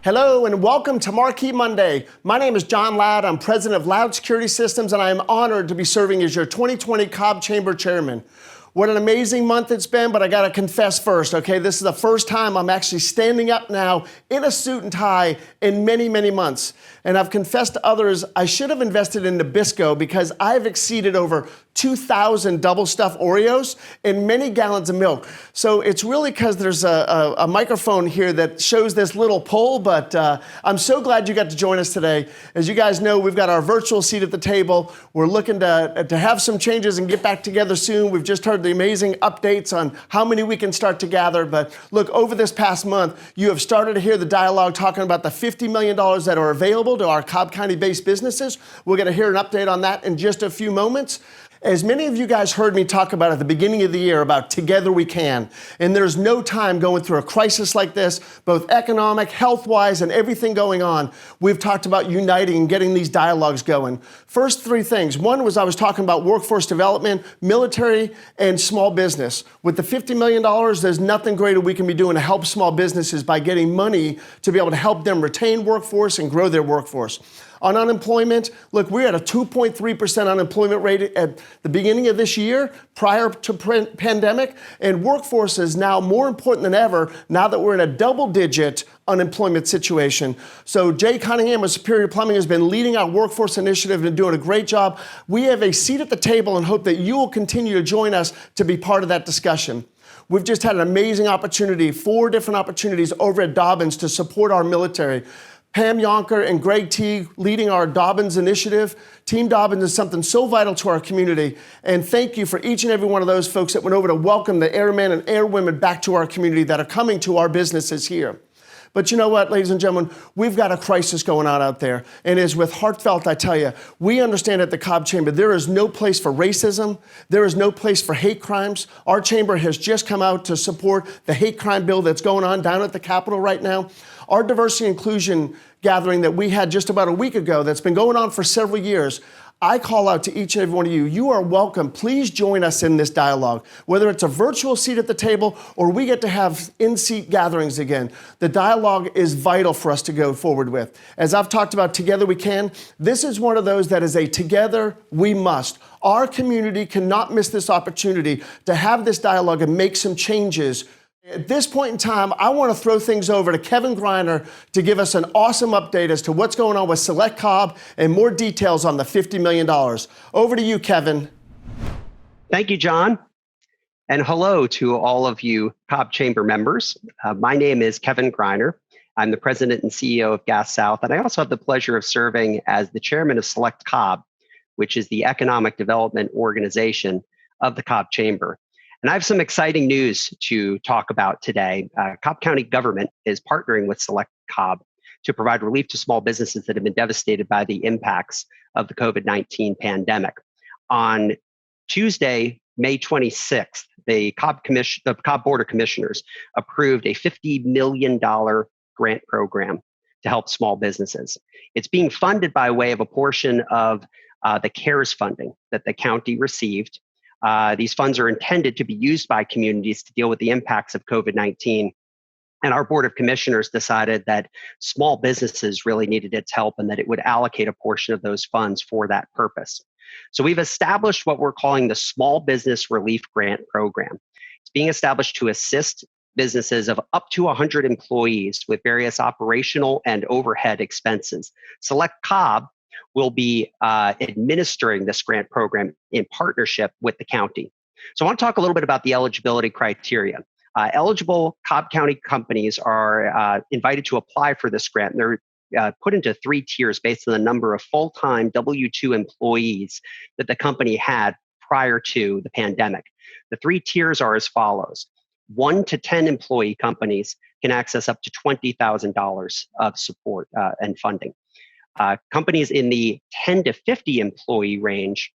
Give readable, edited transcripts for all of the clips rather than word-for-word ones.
Hello and welcome to Marquee Monday. My name is John Loud. I'm president of Loud Security Systems, and I am honored to be serving as your 2020 Cobb Chamber chairman. What an amazing month it's been, but I got to confess first, okay? This is the first time I'm actually standing up now in a suit and tie in many, many months. And I've confessed to others I should have invested in Nabisco because I've exceeded over 2,000 double stuffed Oreos and many gallons of milk. So it's really because there's a microphone here that shows this little pull, but I'm so glad you got to join us today. As you guys know, we've got our virtual seat at the table. We're looking to have some changes and get back together soon. We've just heard the amazing updates on how many we can start to gather. But look, over this past month, you have started to hear the dialogue talking about the $50 million that are available to our Cobb County-based businesses. We're going to hear an update on that in just a few moments. As many of you guys heard me talk about at the beginning of the year about Together We Can, and there's no time going through a crisis like this, both economic, health-wise, and everything going on. We've talked about uniting and getting these dialogues going. First three things. One was I was talking about workforce development, military, and small business. With the $50 million, there's nothing greater we can be doing to help small businesses by getting money to be able to help them retain workforce and grow their workforce. On unemployment, look, we're at a 2.3% unemployment rate at the beginning of this year, prior to pandemic, and workforce is now more important than ever now that we're in a double-digit unemployment situation. So Jay Cunningham of Superior Plumbing has been leading our workforce initiative and doing a great job. We have a seat at the table and hope that you will continue to join us to be part of that discussion. We've just had an amazing opportunity, 4 different opportunities over at Dobbins to support our military. Pam Yonker and Greg Teague leading our Dobbins initiative. Team Dobbins is something so vital to our community. And thank you for each and every one of those folks that went over to welcome the airmen and airwomen back to our community that are coming to our businesses here. But you know what, ladies and gentlemen, we've got a crisis going on out there. And as with heartfelt, I tell you, we understand at the Cobb Chamber, there is no place for racism. There is no place for hate crimes. Our chamber has just come out to support the hate crime bill that's going on down at the Capitol right now. Our diversity inclusion gathering that we had just about a week ago that's been going on for several years, I call out to each and every one of you. You are welcome. Please join us in this dialogue, whether it's a virtual seat at the table or we get to have in-seat gatherings again. The dialogue is vital for us to go forward with. As I've talked about Together We Can, this is one of those that is a together we must. Our community cannot miss this opportunity to have this dialogue and make some changes. At this point in time, I want to throw things over to Kevin Greiner to give us an awesome update as to what's going on with Select Cobb and more details on the $50 million. Over to you, Kevin. Thank you, John. And hello to all of you Cobb Chamber members. My name is Kevin Greiner. I'm the president and CEO of Gas South, and I also have the pleasure of serving as the chairman of Select Cobb, which is the economic development organization of the Cobb Chamber. And I have some exciting news to talk about today. Cobb County government is partnering with Select Cobb to provide relief to small businesses that have been devastated by the impacts of the COVID-19 pandemic. On Tuesday, May 26th, the Cobb Board of Commissioners approved a $50 million grant program to help small businesses. It's being funded by way of a portion of the CARES funding that the county received. These funds are intended to be used by communities to deal with the impacts of COVID-19. And our Board of Commissioners decided that small businesses really needed its help and that it would allocate a portion of those funds for that purpose. So we've established what we're calling the Small Business Relief Grant Program. It's being established to assist businesses of up to 100 employees with various operational and overhead expenses. Select Cobb will be administering this grant program in partnership with the county. So I want to talk a little bit about the eligibility criteria. Eligible Cobb County companies are invited to apply for this grant. And they're put into 3 tiers based on the number of full-time W-2 employees that the company had prior to the pandemic. The 3 tiers are as follows. 1 to 10 employee companies can access up to $20,000 of support and funding. Companies in the 10 to 50 employee range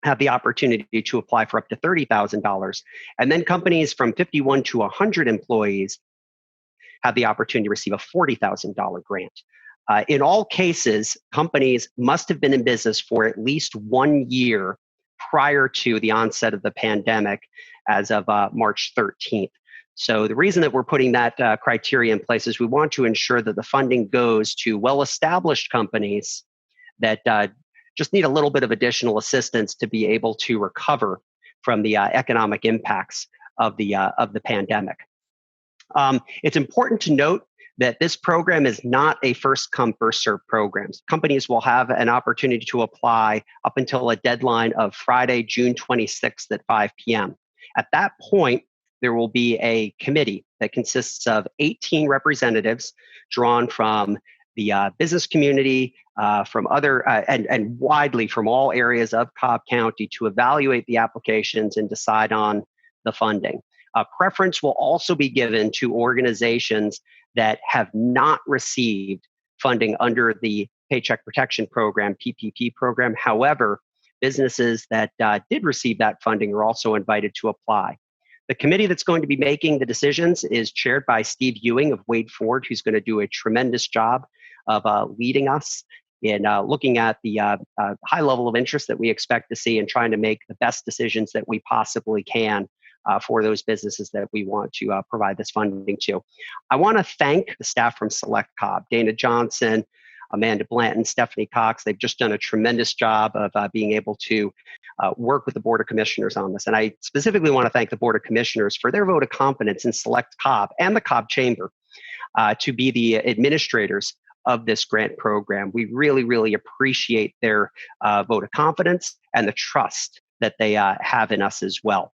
have the opportunity to apply for up to $30,000. And then companies from 51 to 100 employees have the opportunity to receive a $40,000 grant. In all cases, companies must have been in business for at least 1 year prior to the onset of the pandemic as of March 13th. So the reason that we're putting that criteria in place is we want to ensure that the funding goes to well-established companies that just need a little bit of additional assistance to be able to recover from the economic impacts of the pandemic. It's important to note that this program is not a first come, first served program. Companies will have an opportunity to apply up until a deadline of Friday, June 26th at 5 p.m. At that point, there will be a committee that consists of 18 representatives drawn from the business community, from other, and widely from all areas of Cobb County to evaluate the applications and decide on the funding. Preference will also be given to organizations that have not received funding under the Paycheck Protection Program, PPP program. However, businesses that did receive that funding are also invited to apply. The committee that's going to be making the decisions is chaired by Steve Ewing of Wade Ford, who's going to do a tremendous job of leading us in looking at the high level of interest that we expect to see and trying to make the best decisions that we possibly can for those businesses that we want to provide this funding to. I want to thank the staff from Select Cobb, Dana Johnson, Amanda Blanton, Stephanie Cox. They've just done a tremendous job of being able to work with the Board of Commissioners on this. And I specifically want to thank the Board of Commissioners for their vote of confidence in Select Cobb and the Cobb Chamber to be the administrators of this grant program. We really, really appreciate their vote of confidence and the trust that they have in us as well.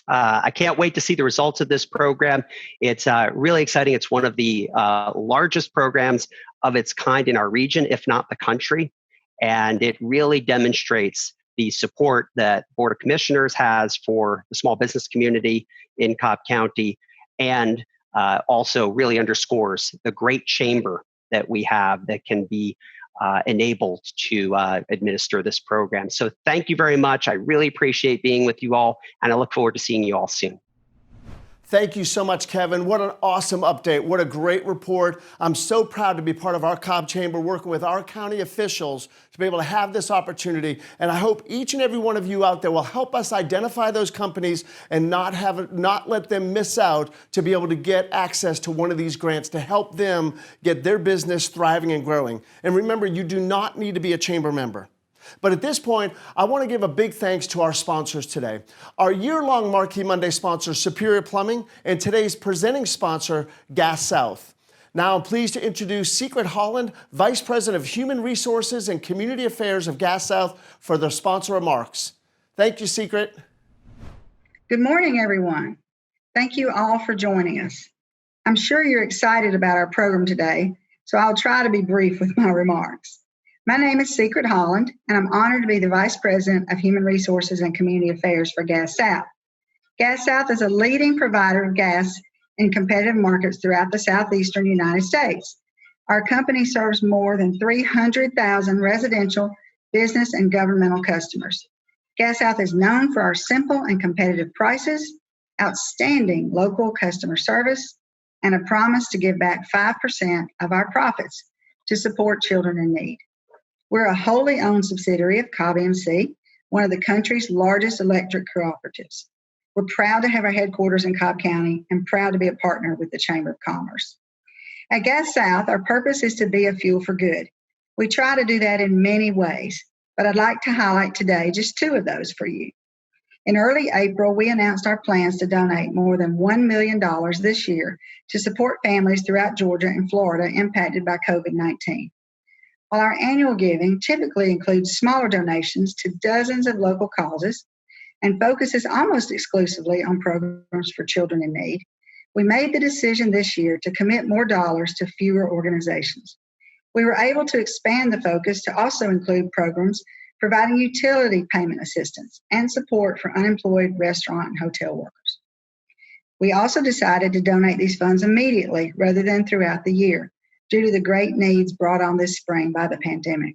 I can't wait to see the results of this program. It's really exciting. It's one of the largest programs of its kind in our region, if not the country. And it really demonstrates the support that Board of Commissioners has for the small business community in Cobb County, and also really underscores the great chamber that we have that can be enabled to administer this program. So thank you very much. I really appreciate being with you all, and I look forward to seeing you all soon. Thank you so much, Kevin. What an awesome update. What a great report. I'm so proud to be part of our Cobb Chamber, working with our county officials to be able to have this opportunity. And I hope each and every one of you out there will help us identify those companies and not let them miss out to be able to get access to one of these grants to help them get their business thriving and growing. And remember, you do not need to be a chamber member. But at this point, I want to give a big thanks to our sponsors today. Our year-long Marquee Monday sponsor, Superior Plumbing, and today's presenting sponsor, Gas South. Now I'm pleased to introduce Secret Holland, Vice President of Human Resources and Community Affairs of Gas South, for their sponsor remarks. Thank you, Secret. Good morning, everyone. Thank you all for joining us. I'm sure you're excited about our program today, so I'll try to be brief with my remarks. My name is Secret Holland, and I'm honored to be the Vice President of Human Resources and Community Affairs for Gas South. Gas South is a leading provider of gas in competitive markets throughout the southeastern United States. Our company serves more than 300,000 residential, business, and governmental customers. Gas South is known for our simple and competitive prices, outstanding local customer service, and a promise to give back 5% of our profits to support children in need. We're a wholly owned subsidiary of Cobb MC, one of the country's largest electric cooperatives. We're proud to have our headquarters in Cobb County and proud to be a partner with the Chamber of Commerce. At Gas South, our purpose is to be a fuel for good. We try to do that in many ways, but I'd like to highlight today just two of those for you. In early April, we announced our plans to donate more than $1 million this year to support families throughout Georgia and Florida impacted by COVID-19. While our annual giving typically includes smaller donations to dozens of local causes and focuses almost exclusively on programs for children in need, we made the decision this year to commit more dollars to fewer organizations. We were able to expand the focus to also include programs providing utility payment assistance and support for unemployed restaurant and hotel workers. We also decided to donate these funds immediately rather than throughout the year, due to the great needs brought on this spring by the pandemic.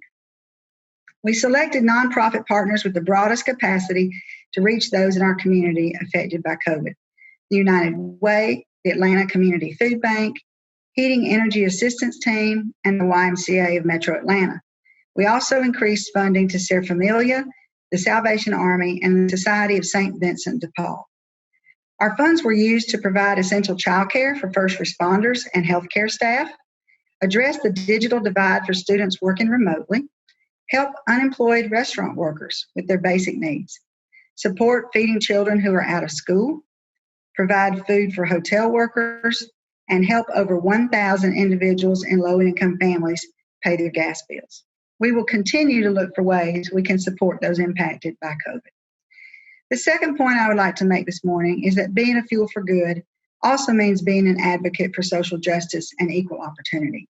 We selected nonprofit partners with the broadest capacity to reach those in our community affected by COVID. The United Way, the Atlanta Community Food Bank, Heating Energy Assistance Team, and the YMCA of Metro Atlanta. We also increased funding to Ser Familia, the Salvation Army, and the Society of St. Vincent de Paul. Our funds were used to provide essential childcare for first responders and healthcare staff, address the digital divide for students working remotely, help unemployed restaurant workers with their basic needs, support feeding children who are out of school, provide food for hotel workers, and help over 1,000 individuals in low-income families pay their gas bills. We will continue to look for ways we can support those impacted by COVID. The second point I would like to make this morning is that being a fuel for good also means being an advocate for social justice and equal opportunity.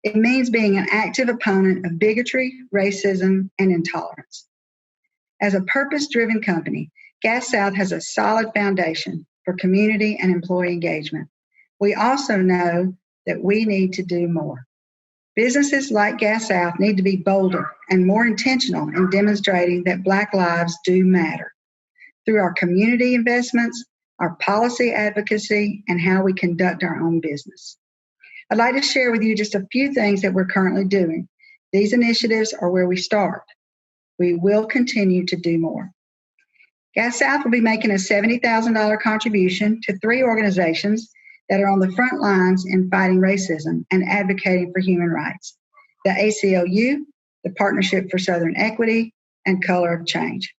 It means being an active opponent of bigotry, racism, and intolerance. As a purpose-driven company, Gas South has a solid foundation for community and employee engagement. We also know that we need to do more. Businesses like Gas South need to be bolder and more intentional in demonstrating that Black lives do matter through our community investments, our policy advocacy, and how we conduct our own business. I'd like to share with you just a few things that we're currently doing. These initiatives are where we start. We will continue to do more. Gas South will be making a $70,000 contribution to 3 organizations that are on the front lines in fighting racism and advocating for human rights: the ACLU, the Partnership for Southern Equity, and Color of Change.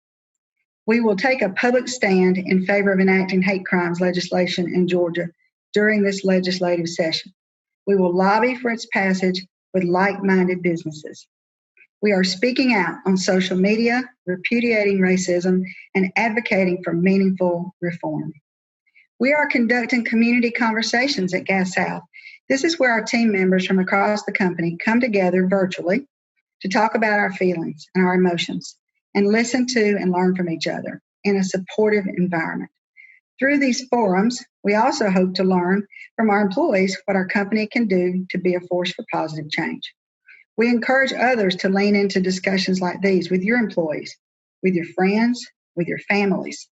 We will take a public stand in favor of enacting hate crimes legislation in Georgia during this legislative session. We will lobby for its passage with like-minded businesses. We are speaking out on social media, repudiating racism, and advocating for meaningful reform. We are conducting community conversations at Gas South. This is where our team members from across the company come together virtually to talk about our feelings and our emotions and listen to and learn from each other in a supportive environment. Through these forums, we also hope to learn from our employees what our company can do to be a force for positive change. We encourage others to lean into discussions like these with your employees, with your friends, with your families.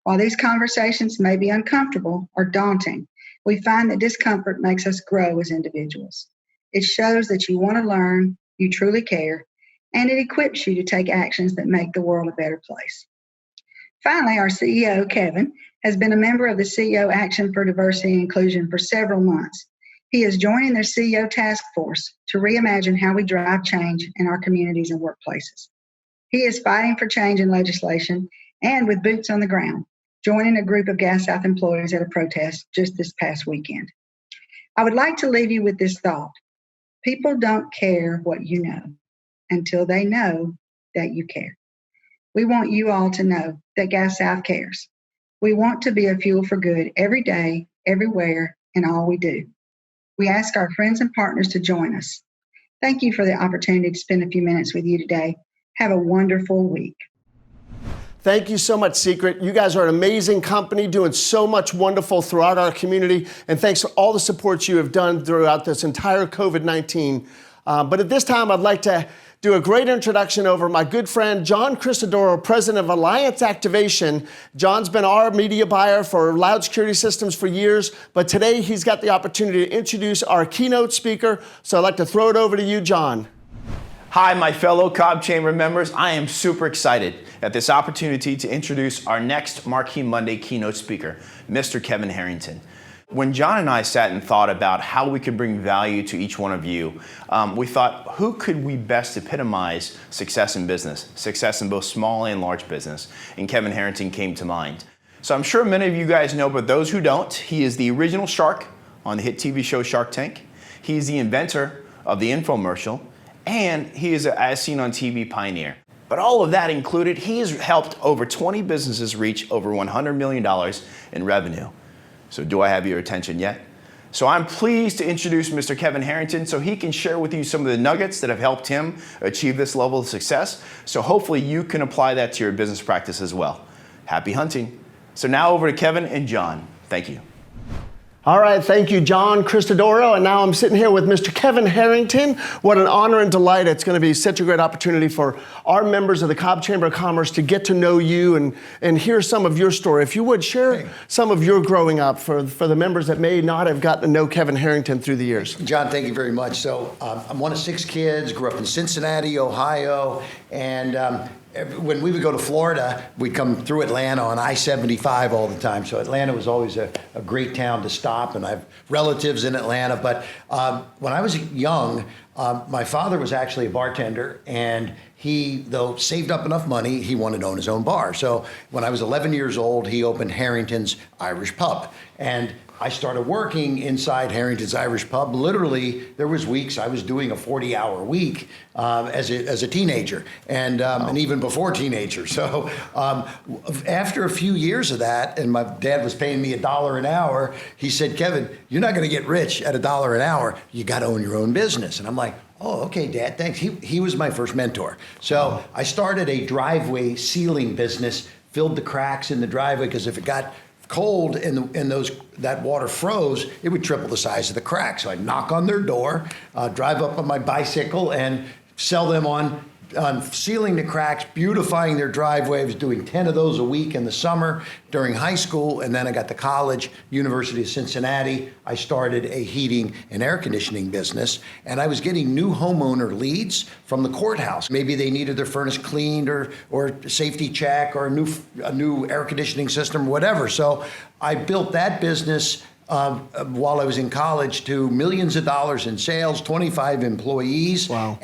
While these conversations may be uncomfortable or daunting, we find that discomfort makes us grow as individuals. It shows that you want to learn, you truly care, and it equips you to take actions that make the world a better place. Finally, our CEO, Kevin, has been a member of the CEO Action for Diversity and Inclusion for several months. He is joining their CEO task force to reimagine how we drive change in our communities and workplaces. He is fighting for change in legislation and with boots on the ground, joining a group of Gas South employees at a protest just this past weekend. I would like to leave you with this thought. People don't care what you know until they know that you care. We want you all to know that Gas South cares. We want to be a fuel for good every day, everywhere, in all we do. We ask our friends and partners to join us. Thank you for the opportunity to spend a few minutes with you today. Have a wonderful week. Thank you so much, Secret. You guys are an amazing company doing so much wonderful throughout our community. And thanks for all the support you have done throughout this entire COVID-19. But at this time, I'd like to do a great introduction over my good friend, John Cristodoro, president of Alliance Activation. John's been our media buyer for Loud Security Systems for years, but today he's got the opportunity to introduce our keynote speaker. So I'd like to throw it over to you, John. Hi, my fellow Cobb Chamber members. I am super excited at this opportunity to introduce our next Marquee Monday keynote speaker, Mr. Kevin Harrington. When John and I sat and thought about how we could bring value to each one of you, we thought, who could we best epitomize success in business, success in both small and large business? And Kevin Harrington came to mind. So I'm sure many of you guys know, but those who don't, he is the original shark on the hit TV show Shark Tank. He is the inventor of the infomercial, and he is a as seen on TV pioneer. But all of that included, he has helped over 20 businesses reach over $100 million in revenue. So do I have your attention yet? So I'm pleased to introduce Mr. Kevin Harrington so he can share with you some of the nuggets that have helped him achieve this level of success. So hopefully you can apply that to your business practice as well. Happy hunting. So now over to Kevin and John. Thank you. All right, thank you, John Cristodoro. And now I'm sitting here with Mr. Kevin Harrington. What an honor and delight. It's going to be such a great opportunity for our members of the Cobb Chamber of Commerce to get to know you and hear some of your story. If you would, share some of your growing up for the members that may not have gotten to know Kevin Harrington through the years. John, thank you very much. So I'm one of 6 kids, grew up in Cincinnati, Ohio, and when we would go to Florida, we'd come through Atlanta on I-75 all the time. So Atlanta was always a great town to stop, and I have relatives in Atlanta. But when I was young, my father was actually a bartender, and he, though saved up enough money, he wanted to own his own bar. So when I was 11 years old, he opened Harrington's Irish Pub. And I started working inside Harrington's Irish Pub. Literally, there was weeks I was doing a 40-hour week as a teenager, and even before teenager. So after a few years of that, and my dad was paying me $1 an hour, he said, "Kevin, you're not going to get rich at $1 an hour. You got to own your own business." And I'm like, "Oh, okay, Dad, thanks." He was my first mentor. So I started a driveway sealing business, filled the cracks in the driveway, because if it got cold and that water froze, it would triple the size of the crack. So I'd knock on their door, drive up on my bicycle, and sell them on sealing the cracks, beautifying their driveway. I was doing 10 of those a week in the summer during high school, and then I got to college, University of Cincinnati. I started a heating and air conditioning business, and I was getting new homeowner leads from the courthouse. Maybe they needed their furnace cleaned or safety check or a new air conditioning system or whatever. So I built that business while I was in college to millions of dollars in sales, 25 employees. Wow.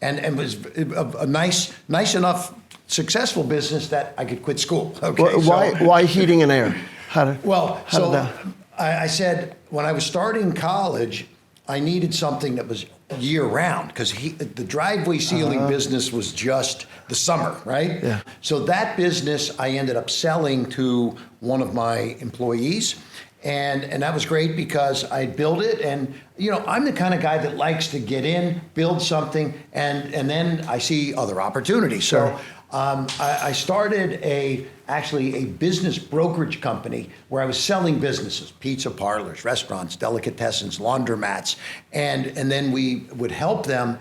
And was a nice enough successful business that I could quit school. Okay. Why heating and air? I said when I was starting college, I needed something that was year round, because the driveway sealing business was just the summer, right? Yeah. So that business I ended up selling to one of my employees. And that was great because I built it, and I'm the kind of guy that likes to get in, build something, and then I see other opportunities. Sure. So I started actually a business brokerage company where I was selling businesses, pizza parlors, restaurants, delicatessens, laundromats, and then we would help them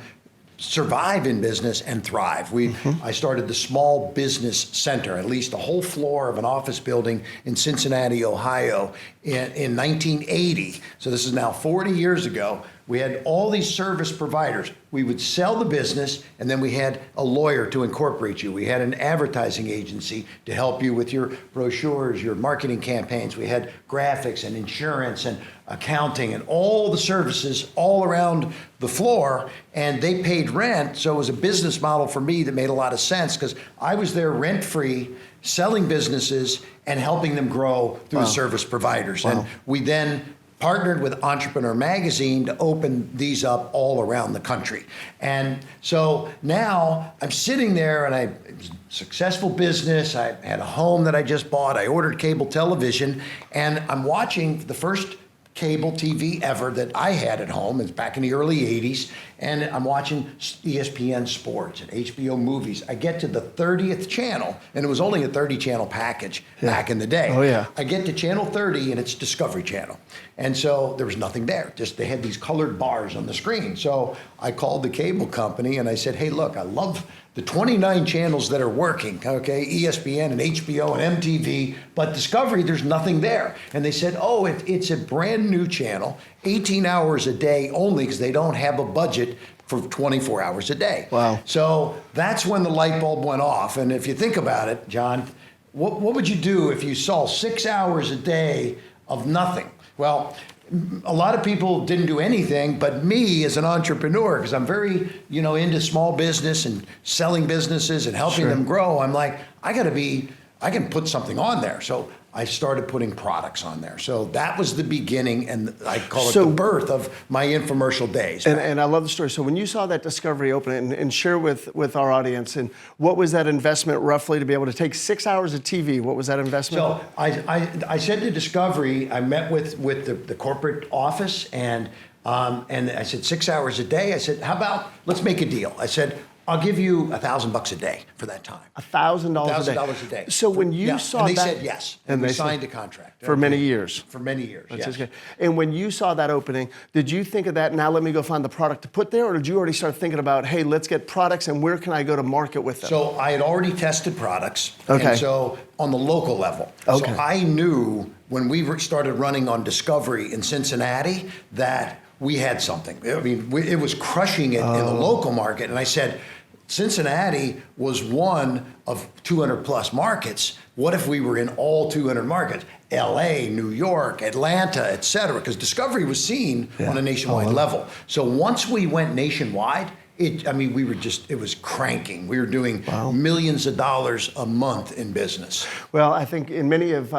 survive in business and thrive. I started the Small Business Center, at least a whole floor of an office building in Cincinnati, Ohio in 1980. So this is now 40 years ago. We had all these service providers. We would sell the business, and then we had a lawyer to incorporate you. We had an advertising agency to help you with your brochures, your marketing campaigns. We had graphics and insurance and accounting and all the services all around the floor, and they paid rent. So it was a business model for me that made a lot of sense, because I was there rent-free, selling businesses and helping them grow through the service providers. Wow. And we then partnered with Entrepreneur Magazine to open these up all around the country. And so now I'm sitting there, and it was a successful business. I had a home that I just bought. I ordered cable television, and I'm watching the first cable TV ever that I had at home. It's back in the early 80s, and I'm watching ESPN Sports and HBO Movies. I get to the 30th channel, and it was only a 30-channel package back in the day. Oh, yeah. I get to channel 30, and it's Discovery Channel. And so there was nothing there. Just they had these colored bars on the screen. So I called the cable company, and I said, "Hey, look, I love the 29 channels that are working, okay, ESPN and HBO and MTV, but Discovery, there's nothing there." And they said, "Oh, it's a brand new channel, 18 hours a day only, because they don't have a budget for 24 hours a day." Wow. So that's when the light bulb went off. And if you think about it, John, what would you do if you saw 6 hours a day of nothing? Well, a lot of people didn't do anything, but me as an entrepreneur, because I'm very, into small business and selling businesses and helping them grow. I'm like, I can put something on there. So I started putting products on there. So that was the beginning, and I call it the birth of my infomercial days. And I love the story. So when you saw that Discovery open, and share with our audience, and what was that investment roughly to be able to take 6 hours of TV? What was that investment? So I said to Discovery, I met with the corporate office, and I said 6 hours a day. I said, how about let's make a deal? I said, I'll give you $1,000 a day for that time. $1,000 a day. $1,000 a day. So when you saw and they that, said yes, and we signed a contract for many years. For many years, yes. Good. And when you saw that opening, did you think of that? Now let me go find the product to put there, or did you already start thinking about, hey, let's get products, and where can I go to market with them? So I had already tested products. Okay. And so on the local level. Okay. So I knew when we started running on Discovery in Cincinnati that we had something. I mean, it was crushing it in the local market, and I said, Cincinnati was one of 200 plus markets. What if we were in all 200 markets? LA, New York, Atlanta, et cetera, because Discovery was seen on a nationwide level. So once we went nationwide, it was cranking. We were doing millions of dollars a month in business. Well, I think in many of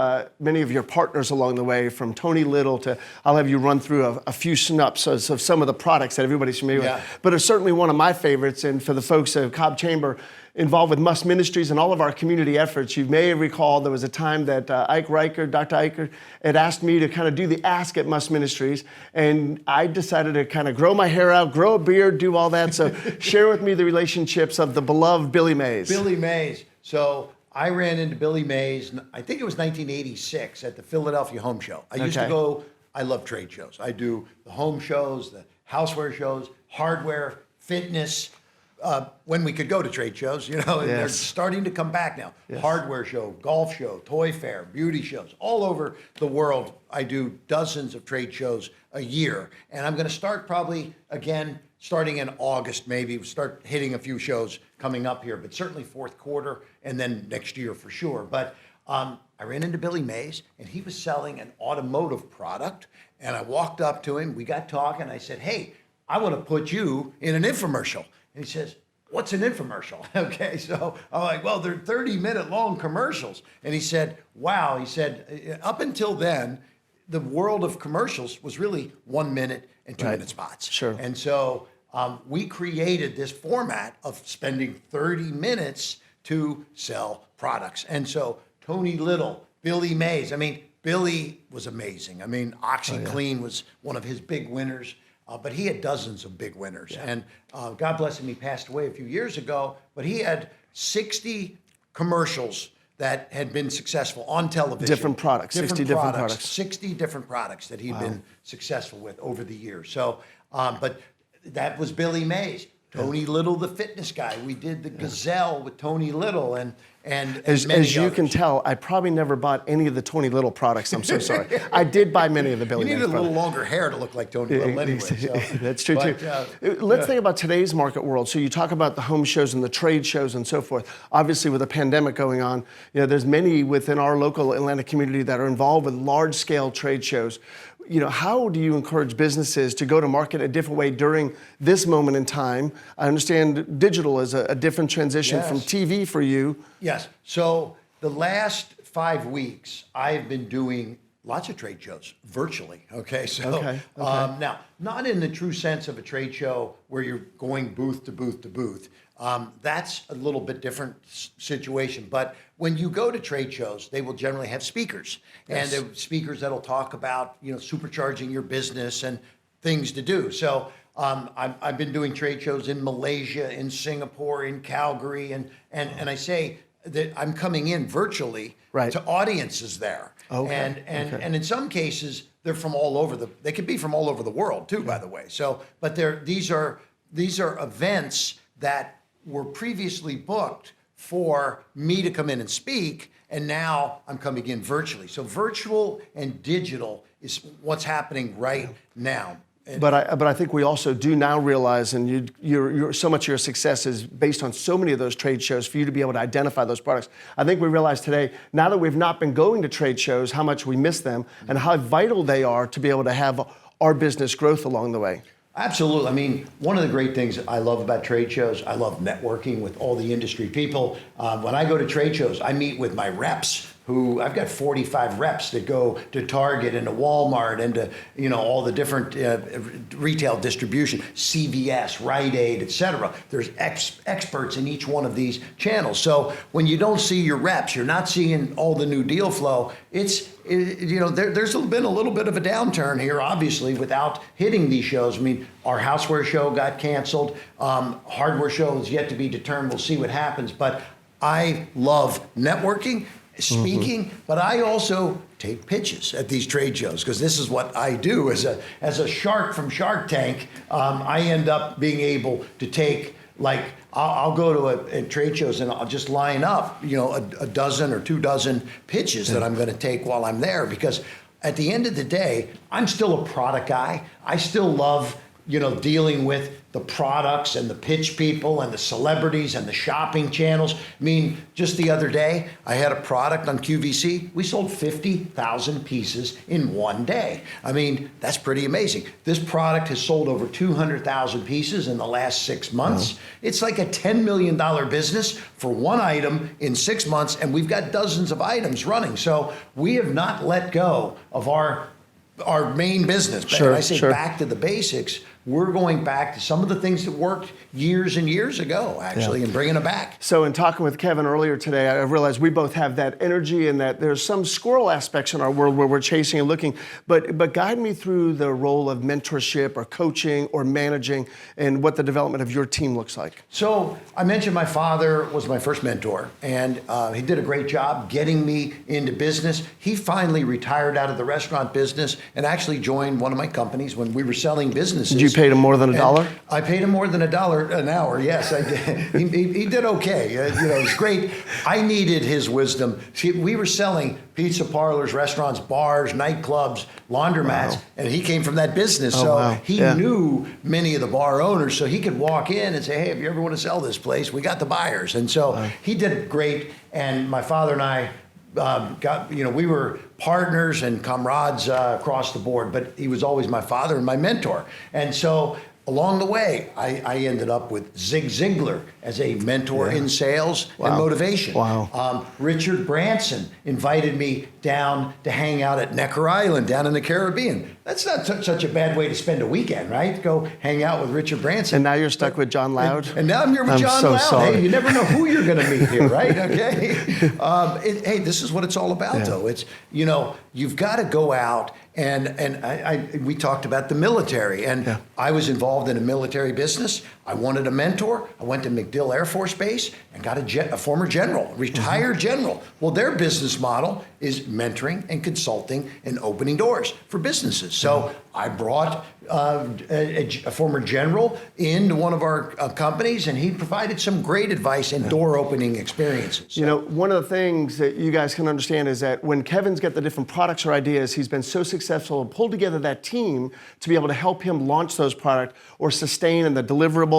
your partners along the way, from Tony Little to, I'll have you run through a few synopses of some of the products that everybody's familiar with. But it's certainly one of my favorites, and for the folks of Cobb Chamber involved with Must Ministries and all of our community efforts, you may recall there was a time that Dr. Eicher had asked me to kind of do the ask at Must Ministries, and I decided to kind of grow my hair out, grow a beard, do all that. So share with me the relationships of the beloved Billy Mays. Billy Mays. So I ran into Billy Mays, I think it was 1986 at the Philadelphia Home Show. I used to go, I love trade shows. I do the home shows, the houseware shows, hardware, fitness, when we could go to trade shows, and they're starting to come back now. Hardware show, golf show, toy fair, beauty shows, all over the world. I do dozens of trade shows a year. And I'm going to start probably, again, starting in August, maybe, start hitting a few shows coming up here, but certainly fourth quarter and then next year for sure. But I ran into Billy Mays, and he was selling an automotive product. And I walked up to him, we got talking, I said, hey, I want to put you in an infomercial. And he says, what's an infomercial? Okay, so I'm like, well, they're 30-minute long commercials. And he said, wow, he said, up until then, the world of commercials was really 1 minute and 2 minute spots. Sure. And so we created this format of spending 30 minutes to sell products. And so Tony Little, Billy Mays, Billy was amazing. OxyClean was one of his big winners. But he had dozens of big winners. And God bless him, he passed away a few years ago, but he had 60 commercials that had been successful on television. 60 different products. 60 different products that he'd been successful with over the years. So, but that was Billy Mays. Tony Little, the fitness guy. We did the Gazelle with Tony Little, and as you others. can tell, I probably never bought any of the Tony Little products. I'm so sorry. I did buy many of the Billy Mays products. You needed a products. little longer hair to look like Tony Little anyway. So. That's true, too. Let's think about today's market world. So you talk about the home shows and the trade shows and so forth. Obviously, with the pandemic going on, there's many within our local Atlanta community that are involved with large-scale trade shows. How do you encourage businesses to go to market a different way during this moment in time? I understand digital is a different transition from TV for you. Yes. So the last 5 weeks, I've been doing lots of trade shows virtually. Okay. So now, not in the true sense of a trade show where you're going booth to booth to booth. That's a little bit different situation. But when you go to trade shows, they will generally have speakers. And they're speakers that'll talk about, supercharging your business and things to do. So I've been doing trade shows in Malaysia, in Singapore, in Calgary. And I say that I'm coming in virtually to audiences there. Okay. And in some cases, they're from all over they could be from all over the world too, by the way. So, but these are events that were previously booked for me to come in and speak, and now I'm coming in virtually. So virtual and digital is what's happening right now. But I think we also do now realize, and you're so much of your success is based on so many of those trade shows for you to be able to identify those products. I think we realize today, now that we've not been going to trade shows, how much we miss them and how vital they are to be able to have our business growth along the way. Absolutely. One of the great things I love about trade shows, I love networking with all the industry people. When I go to trade shows, I meet with my reps. I've got 45 reps that go to Target and to Walmart and to all the different retail distribution, CVS, Rite Aid, et cetera. There's experts in each one of these channels. So when you don't see your reps, you're not seeing all the new deal flow. There's been a little bit of a downturn here, obviously, without hitting these shows. Our houseware show got canceled. Hardware show is yet to be determined. We'll see what happens. But I love networking, speaking, but I also take pitches at these trade shows because this is what I do as a shark from Shark Tank. I end up being able to take, I'll go to trade shows and I'll just line up, a dozen or 2 dozen pitches that I'm going to take while I'm there, because at the end of the day, I'm still a product guy. I still love dealing with the products and the pitch people and the celebrities and the shopping channels. I mean, just the other day, I had a product on QVC. We sold 50,000 pieces in one day. I mean, that's pretty amazing. This product has sold over 200,000 pieces in the last 6 months. It's like a $10 million business for one item in 6 months, and we've got dozens of items running. So we have not let go of our main business. But when I say back to the basics, we're going back to some of the things that worked years and years ago, actually, and bringing them back. So in talking with Kevin earlier today, I realized we both have that energy and that there's some squirrel aspects in our world where we're chasing and looking. But guide me through the role of mentorship or coaching or managing and what the development of your team looks like. So I mentioned my father was my first mentor, and he did a great job getting me into business. He finally retired out of the restaurant business and actually joined one of my companies when we were selling businesses. Did you pay him more than $1? I paid him more than $1 an hour. Yes, I did. He did okay. It was great. I needed his wisdom. See, we were selling pizza parlors, restaurants, bars, nightclubs, laundromats, and he came from that business. He knew many of the bar owners, so he could walk in and say, hey, if you ever want to sell this place, we got the buyers. And so he did great. And my father and I we were partners and comrades across the board, but he was always my father and my mentor. And so along the way, I ended up with Zig Ziglar as a mentor in sales and motivation. Richard Branson invited me down to hang out at Necker Island down in the Caribbean. That's not such a bad way to spend a weekend, right? Go hang out with Richard Branson. And now you're stuck with John Loud? And now I'm here with John Loud. Sorry. Hey, you never know who you're going to meet here, right? Okay. Hey, this is what it's all about, though. It's, you've got to go out and we talked about the military, and I was involved in a military business. I wanted a mentor. I went to MacDill Air Force Base and got a former general, retired general. Well, their business model is mentoring and consulting and opening doors for businesses. So I brought a former general into one of our companies, and he provided some great advice and door opening experiences. One of the things that you guys can understand is that when Kevin's got the different products or ideas, he's been so successful and pulled together that team to be able to help him launch those products or sustain in the deliverable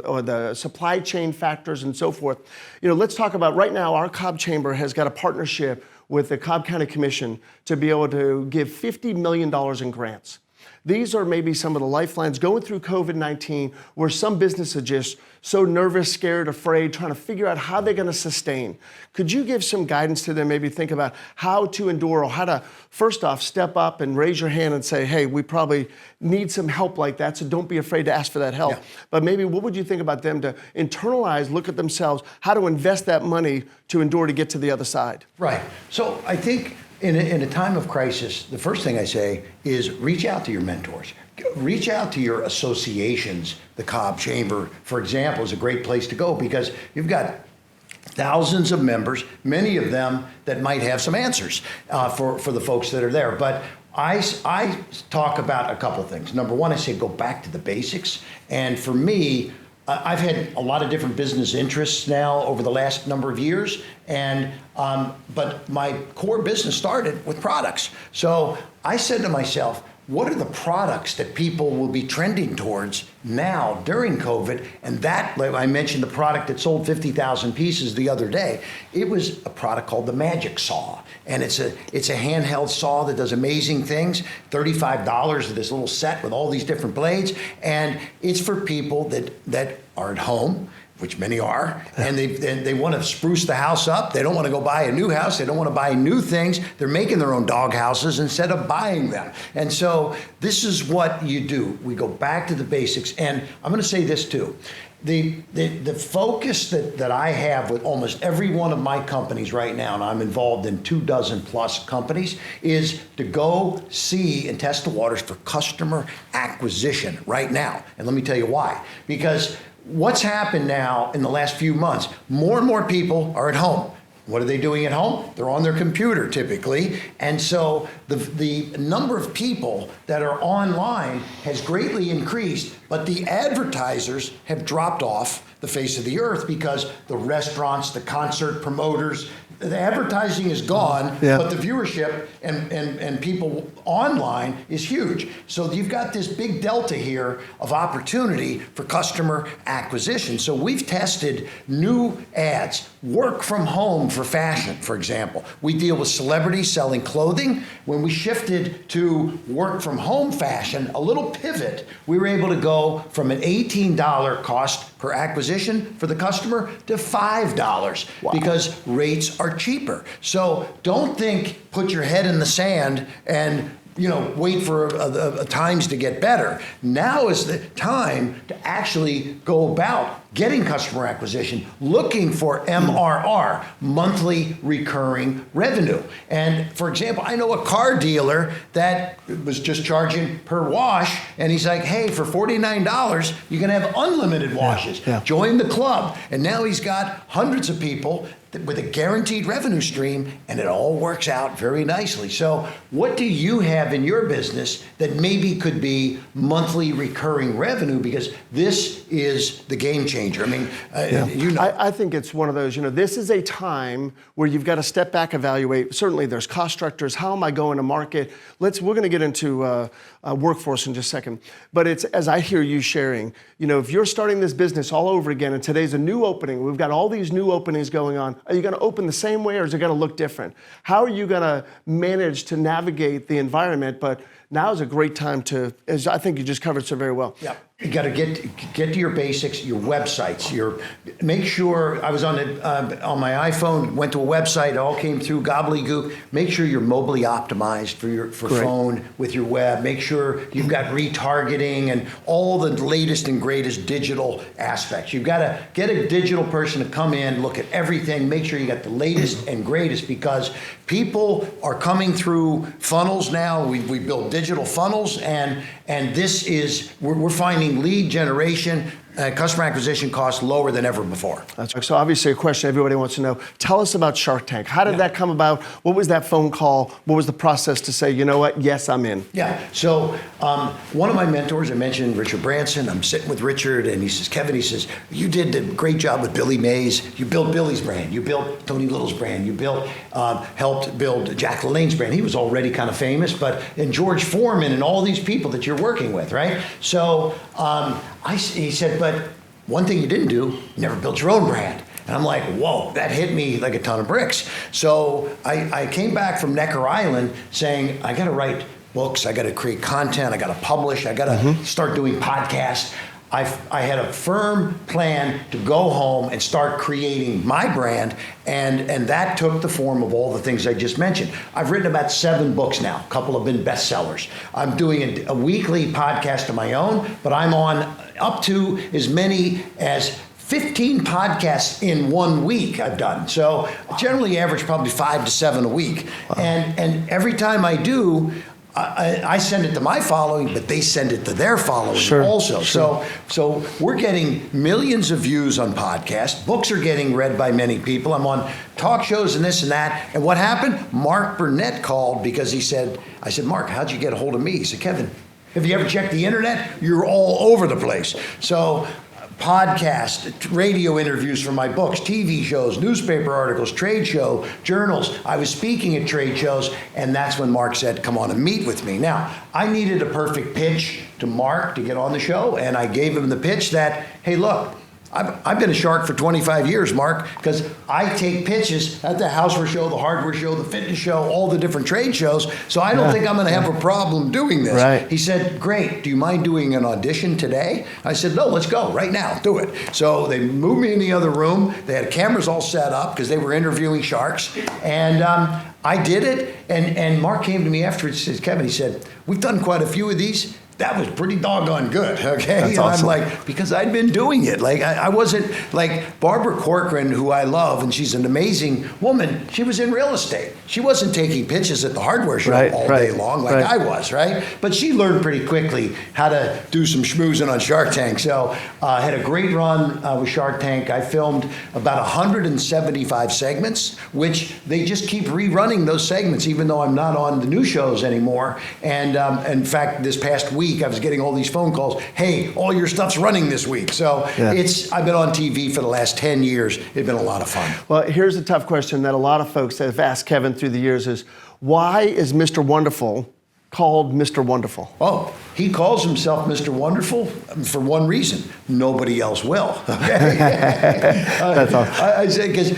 or the supply chain factors and so forth. Let's talk about right now, our Cobb Chamber has got a partnership with the Cobb County Commission to be able to give $50 million in grants. These are maybe some of the lifelines going through COVID-19 where some businesses are just so nervous, scared, afraid, trying to figure out how they're going to sustain. Could you give some guidance to them, maybe think about how to endure or how to, first off, step up and raise your hand and say, hey, we probably need some help like that, so don't be afraid to ask for that help. But maybe what would you think about them to internalize, look at themselves, how to invest that money to endure to get to the other side? Right. So I think in a time of crisis, the first thing I say is reach out to your mentors. Reach out to your associations. The Cobb Chamber, for example, is a great place to go because you've got thousands of members, many of them that might have some answers for the folks that are there. But I talk about a couple things. Number one, I say go back to the basics. And for me, I've had a lot of different business interests now over the last number of years, but my core business started with products. So I said to myself, what are the products that people will be trending towards now during COVID? And that, like I mentioned, the product that sold 50,000 pieces the other day, it was a product called the Magic Saw. And it's a handheld saw that does amazing things, $35 for this little set with all these different blades. And it's for people that are at home, which many are, and they want to spruce the house up. They don't want to go buy a new house. They don't want to buy new things. They're making their own dog houses instead of buying them. And so this is what you do. We go back to the basics. And I'm going to say this too. The focus that I have with almost every one of my companies right now, and I'm involved in 24+ companies, is to go see and test the waters for customer acquisition right now. And let me tell you why. Because what's happened now in the last few months, more and more people are at home. What are they doing at home? They're on their computer typically. And so the number of people that are online has greatly increased, but the advertisers have dropped off the face of the earth because the restaurants, the concert promoters, the advertising is gone, but the viewership and people online is huge. So you've got this big delta here of opportunity for customer acquisition. So we've tested new ads, work from home for fashion, for example. We deal with celebrities selling clothing. When we shifted to work from home fashion, a little pivot, we were able to go from an $18 cost per acquisition for the customer to $5 because rates are cheaper. So don't put your head in the sand and wait for times to get better. Now is the time to actually go about getting customer acquisition, looking for MRR, monthly recurring revenue. And for example, I know a car dealer that was just charging per wash, and he's like, hey, for $49, you can have unlimited washes. Join the club. And now he's got hundreds of people with a guaranteed revenue stream, and it all works out very nicely. So what do you have in your business that maybe could be monthly recurring revenue? Because this is the game changer. I mean, I think it's one of those, this is a time where you've got to step back, evaluate. Certainly there's cost structures. How am I going to market? We're going to get into workforce in just a second. But it's, as I hear you sharing, if you're starting this business all over again, and today's a new opening, we've got all these new openings going on. Are you going to open the same way, or is it going to look different? How are you going to manage to navigate the environment? But now is a great time to, as I think you just covered so very well. Yeah. You got to get to your basics, your websites. Make sure, I was on my iPhone, went to a website, it all came through gobbledygook. Make sure you're mobily optimized for phone with your web. Make sure you've got retargeting and all the latest and greatest digital aspects. You've got to get a digital person to come in, look at everything, make sure you got the latest and greatest, because people are coming through funnels now. We build digital funnels, and this is, we're finding lead generation, customer acquisition costs lower than ever before. That's right. So obviously a question everybody wants to know. Tell us about Shark Tank. How did that come about? What was that phone call? What was the process to say, you know what, yes, I'm in? Yeah, so one of my mentors, I mentioned Richard Branson. I'm sitting with Richard and he says, Kevin, he says, you did a great job with Billy Mays. You built Billy's brand. You built Tony Little's brand. You helped build Jack LaLanne's brand. He was already kind of famous, and George Foreman and all these people that you're working with, right? So he said, but one thing you didn't do, you never built your own brand. And I'm like, whoa, that hit me like a ton of bricks. So I came back from Necker Island saying, I got to write books, I got to create content, I got to publish, I got to start doing podcasts. I had a firm plan to go home and start creating my brand, and that took the form of all the things I just mentioned. I've written about 7 books now. A couple have been bestsellers. I'm doing a weekly podcast of my own, but I'm on up to as many as 15 podcasts in 1 week I've done. So generally average probably 5 to 7 a week. Wow. And every time I do, I send it to my following, but they send it to their following also. Sure. So we're getting millions of views on podcasts. Books are getting read by many people. I'm on talk shows and this and that. And what happened? Mark Burnett called because I said, Mark, how'd you get a hold of me? He said, Kevin, have you ever checked the internet? You're all over the place. So podcast, radio interviews for my books, TV shows, newspaper articles, trade show, journals. I was speaking at trade shows, and that's when Mark said, come on and meet with me. Now, I needed a perfect pitch to Mark to get on the show, and I gave him the pitch that, hey, look, I've been a shark for 25 years, Mark, because I take pitches at the houseware show, the hardware show, the fitness show, all the different trade shows, so I don't think I'm going to have a problem doing this. Right. He said, great, do you mind doing an audition today? I said, no, let's go right now, do it. So they moved me in the other room. They had cameras all set up because they were interviewing sharks, and I did it, and Mark came to me afterwards and said, Kevin, he said, we've done quite a few of these. That was pretty doggone good, okay? That's awesome. I'm like, because I'd been doing it. Like, I wasn't, like Barbara Corcoran, who I love, and she's an amazing woman, she was in real estate. She wasn't taking pitches at the hardware show all day long like I was, right? But she learned pretty quickly how to do some schmoozing on Shark Tank. So I had a great run with Shark Tank. I filmed about 175 segments, which they just keep rerunning those segments, even though I'm not on the new shows anymore. And in fact, this past week, week I was getting all these phone calls. Hey, all your stuff's running this week. So I've been on TV for the last 10 years. It's been a lot of fun. Well, here's a tough question that a lot of folks have asked Kevin through the years is, why is Mr. Wonderful called Mr. Wonderful? Oh, he calls himself Mr. Wonderful for one reason. Nobody else will. Okay? That's all. I say because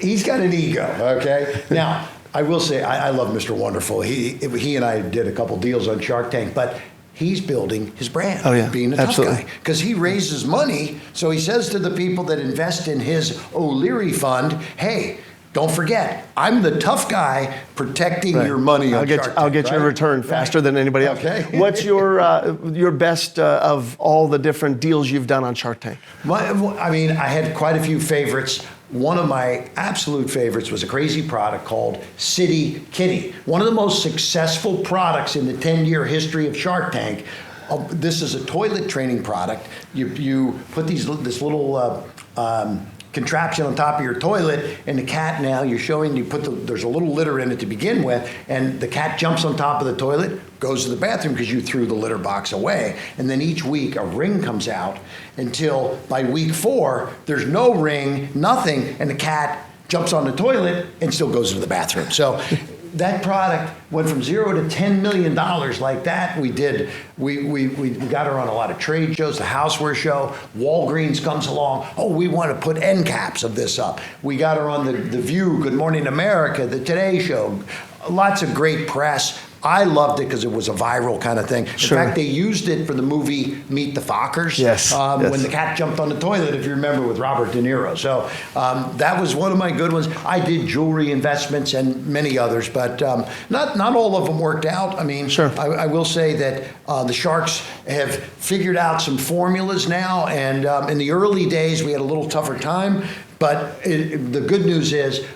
he's got an ego. Okay. Now I will say I love Mr. Wonderful. He and I did a couple deals on Shark Tank, but he's building his brand. Oh, yeah. Being a tough guy because he raises money. So he says to the people that invest in his O'Leary fund, hey, don't forget, I'm the tough guy protecting your money on Shark Tank. I'll get you a return faster than anybody else. Okay. What's your best of all the different deals you've done on Shark Tank? I mean, I had quite a few favorites. One of my absolute favorites was a crazy product called City Kitty. One of the most successful products in the 10-year history of Shark Tank. This is a toilet training product. You put this little contraption on top of your toilet, and the cat now there's a little litter in it to begin with, and the cat jumps on top of the toilet, goes to the bathroom because you threw the litter box away, and then each week a ring comes out until by week 4 there's no ring, nothing, and the cat jumps on the toilet and still goes to the bathroom. So that product went from $0 to $10 million like that. We got her on a lot of trade shows, the Houseware Show. Walgreens comes along. Oh, we want to put end caps of this up. We got her on the View, Good Morning America, the Today Show. Lots of great press. I loved it because it was a viral kind of thing. In fact, they used it for the movie Meet the Fockers. Yes. When the cat jumped on the toilet, if you remember, with Robert De Niro. So that was one of my good ones. I did jewelry investments and many others, but not all of them worked out. I mean, I will say that the Sharks have figured out some formulas now, and in the early days we had a little tougher time, but the good news is,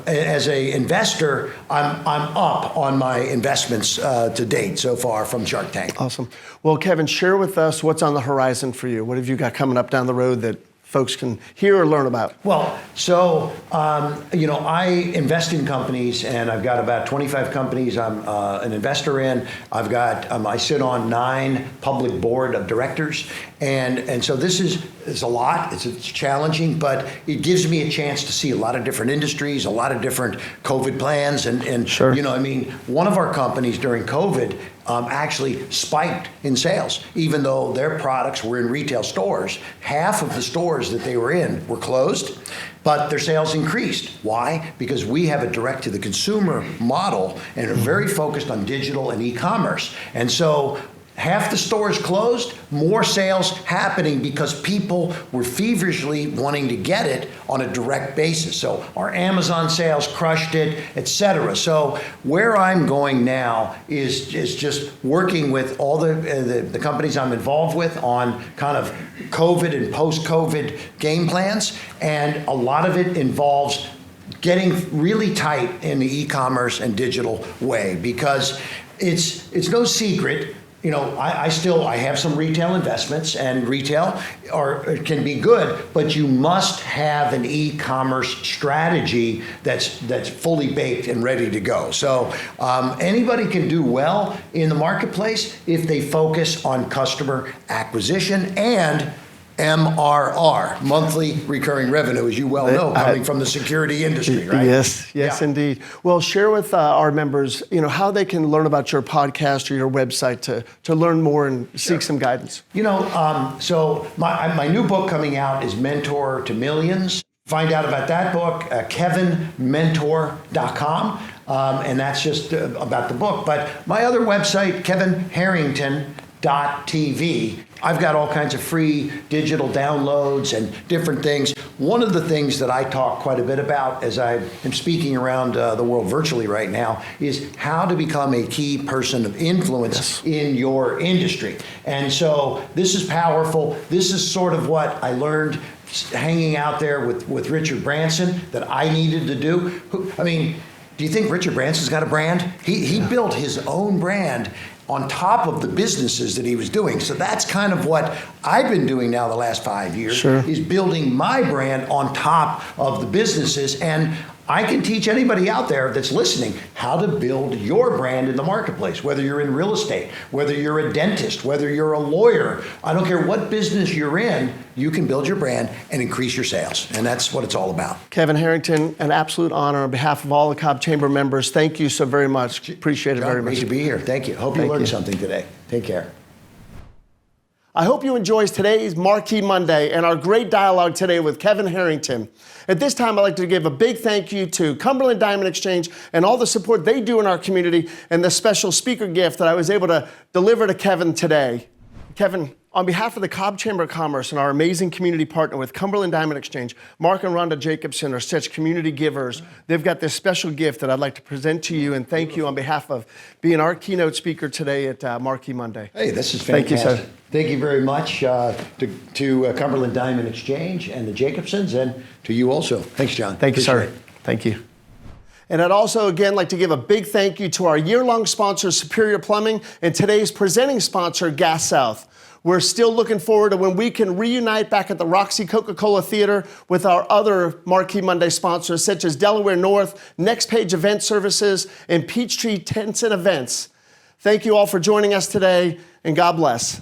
as an investor, I'm up on my investments to date so far from Shark Tank. Awesome. Well, Kevin, share with us what's on the horizon for you. What have you got coming up down the road that folks can hear or learn about? Well, so, I invest in companies, and I've got about 25 companies I'm an investor in. I sit on 9 public board of directors. And so this is a lot. It's challenging, but it gives me a chance to see a lot of different industries, a lot of different COVID plans. And one of our companies during COVID actually spiked in sales, even though their products were in retail stores. Half of the stores that they were in were closed, but their sales increased. Why? Because we have a direct-to-the-consumer model and are very focused on digital and e-commerce. And so half the stores closed, more sales happening because people were feverishly wanting to get it on a direct basis. So our Amazon sales crushed it, etc. So where I'm going now is just working with all the companies I'm involved with on kind of COVID and post-COVID game plans, and a lot of it involves getting really tight in the e-commerce and digital way, because it's no secret. I have some retail investments, and retail can be good, but you must have an e-commerce strategy that's fully baked and ready to go. So anybody can do well in the marketplace if they focus on customer acquisition and MRR, monthly recurring revenue, as you well know, coming from the security industry, right? Yes, indeed. Well, share with our members, how they can learn about your podcast or your website to learn more and seek some guidance. So my new book coming out is Mentor to Millions. Find out about that book, kevinmentor.com, and that's just about the book. But my other website, kevinharrington.tv. I've got all kinds of free digital downloads and different things. One of the things that I talk quite a bit about as I am speaking around the world virtually right now is how to become a key person of influence in your industry. And so this is powerful. This is sort of what I learned hanging out there with Richard Branson that I needed to do. Do you think Richard Branson's got a brand? He built his own brand on top of the businesses that he was doing. So that's kind of what I've been doing now the last 5 years, is building my brand on top of the businesses. And I can teach anybody out there that's listening how to build your brand in the marketplace, whether you're in real estate, whether you're a dentist, whether you're a lawyer. I don't care what business you're in, you can build your brand and increase your sales. And that's what it's all about. Kevin Harrington, an absolute honor on behalf of all the Cobb Chamber members. Thank you so very much. Appreciate it John, very much. great to be here. Thank you. Hope you learned something today. Take care. I hope you enjoyed today's Marquee Monday and our great dialogue today with Kevin Harrington. At this time, I'd like to give a big thank you to Cumberland Diamond Exchange and all the support they do in our community and the special speaker gift that I was able to deliver to Kevin today. Kevin, on behalf of the Cobb Chamber of Commerce and our amazing community partner with Cumberland Diamond Exchange, Mark and Rhonda Jacobson are such community givers. They've got this special gift that I'd like to present to you and thank you on behalf of being our keynote speaker today at Marquee Monday. Hey, this is fantastic. Thank you, sir. Thank you very much to Cumberland Diamond Exchange and the Jacobsons, and to you also. Thanks, John. Thank you, sir. Appreciate it. Thank you. And I'd also, again, like to give a big thank you to our year-long sponsor, Superior Plumbing, and today's presenting sponsor, Gas South. We're still looking forward to when we can reunite back at the Roxy Coca-Cola Theater with our other Marquee Monday sponsors, such as Delaware North, Next Page Event Services, and Peachtree Tents and Events. Thank you all for joining us today, and God bless.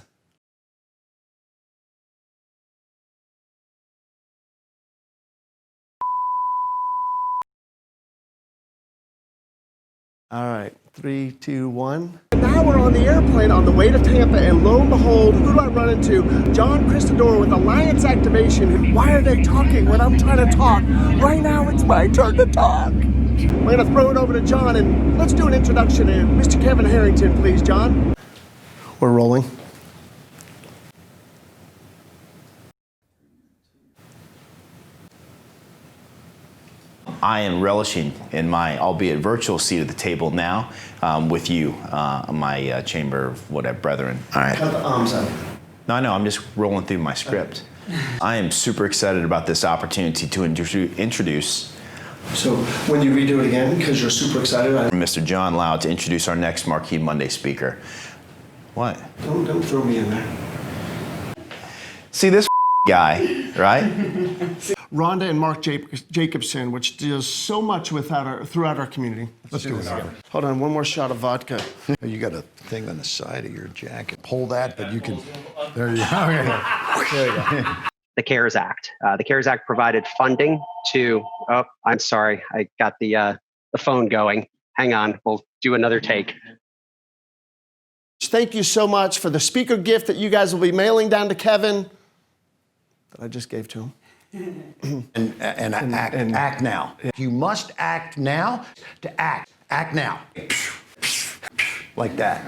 All right, 3, 2, 1. Now we're on the airplane on the way to Tampa, and lo and behold, who do I run into? John Christador with Alliance Activation. Why are they talking when I'm trying to talk? Right now, it's my turn to talk. We're gonna throw it over to John, and let's do an introduction. Mr. Kevin Harrington, please, John. We're rolling. I am relishing in my, albeit virtual, seat at the table now with you, my chamber of whatever brethren. All right. Cut the arms out. No, I know. I'm just rolling through my script. I am super excited about this opportunity to introduce. So when you redo it again, because you're super excited, Mr. John Loud to introduce our next Marquee Monday speaker. What? Don't throw me in there. See this guy, right? Rhonda and Mark Jacobson, which does so much throughout our community. Let's do it again. Hold on, one more shot of vodka. You got a thing on the side of your jacket. Pull that, but you can. There you go. There you go. The CARES Act. The CARES Act provided funding to, oh, I'm sorry, I got the phone going. Hang on, we'll do another take. Thank you so much for the speaker gift that you guys will be mailing down to Kevin that I just gave to him. And act now. You must act now to act. Act now. Like that.